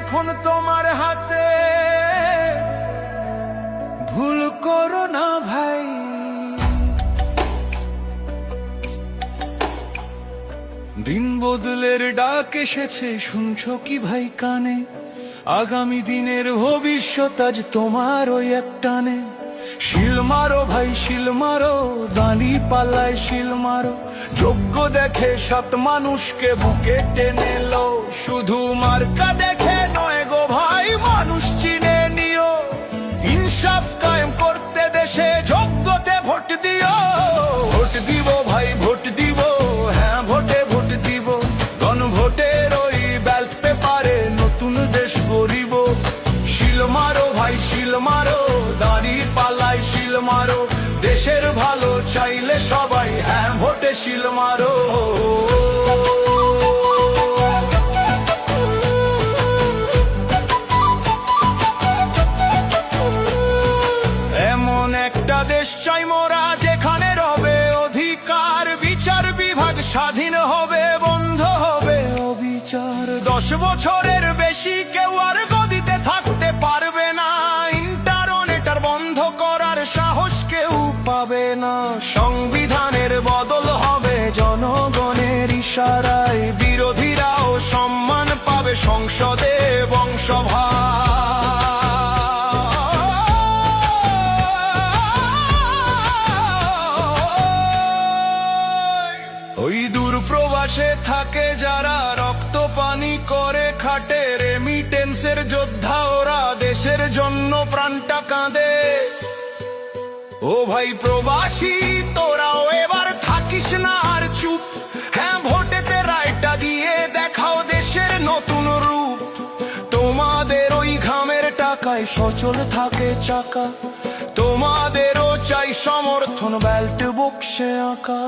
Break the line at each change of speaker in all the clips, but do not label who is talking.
এখন তোমার হাতে, ভুল করো না ভাই। দিন বদলের ডাক এসেছে, শুনছো কি ভাই কানে? আগামী দিনের ভবিষ্যৎ আজ তোমার ওই একটানে। শিল মারো ভাই শিল মারো, দানি পাল্লায় শিল মারো। যোগ্য দেখে সাত মানুষকে বুকে টেনে লো, শুধু মার্কা দেখে নয় গো ভাই, মানুষ চিনে নিও। ইনসাফ কায়েম করতে দেশে যোগ্যতে ভোট দিও। ভোট দিব ভাই ভোট দিব, হ্যাঁ ভোটে ভোট দিব। গণভোটের ওই ব্যালট পেপারে নতুন দেশ গড়িব। শিল মারো ভাই শিল মারো, দাঁড়ি পাল্লায় শিল মারো। দেশের ভালো চাইলে সবাই হ্যাঁ ভোটে শিল মারো। এমন একটা দেশ চাই মোরা, যেখানে রবে অধিকার, বিচার বিভাগ স্বাধীন হবে, বন্ধ হবে অবিচার। 10 বছরের বেশি কেউ আর গদিতে থাকতে পারবে না, ইন্টারনেট আর বন্ধ করার সাহস কেউ পাবে না। সংবিধানের বদল হবে জনগণের ইশারায়, বিরোধীরাও সম্মান পাবে সংসদে বংশভা। ওই দূর প্রবাসে থাকে যারা, রক্ত পানি করে খাটে, রেমিটেন্সের যোদ্ধা ওরা, দেশের জন্য প্রাণটা কাঁদে। ও ভাই প্রবাসী তোরাও এবার থাকিস না আর চুপ, হ্যাঁ ভোটেতে রায়টা দিয়ে দেখাও দেশের নতুন রূপ। তোমাদের ওই ঘামের টাকায় সচল থাকে চাকা, তোমাদেরও চাই সমর্থন ব্যালট বক্সে আঁকা।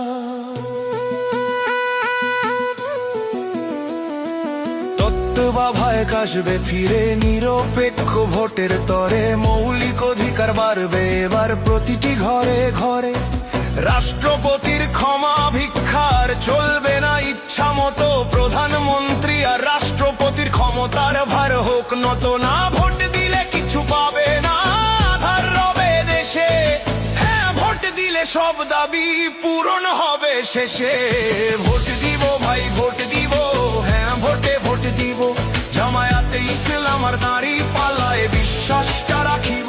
বাভায় কাশবে ফিরে নিরপেক্ষ ভোটের তরে, মৌলিক অধিকার বাড়বে এবার প্রতিটি ঘরে ঘরে। রাষ্ট্রপতির ক্ষমা ভিক্ষার চলবে না ইচ্ছা মতো, প্রধানমন্ত্রী আর রাষ্ট্রপতির ক্ষমতার ভার হোক নত না। ভোট দিলে কিছু পাবে না, আধার রবে দেশে, হ্যাঁ ভোট দিলে সব দাবি পূরণ হবে শেষে। ভোট দিব ভাই ভোট দিব, হ্যাঁ ভোটে ভোট দিব। জামায়াতে ইসলাম আর দাঁড়ি পাল্লায় বিশ্বাসটা রাখিব।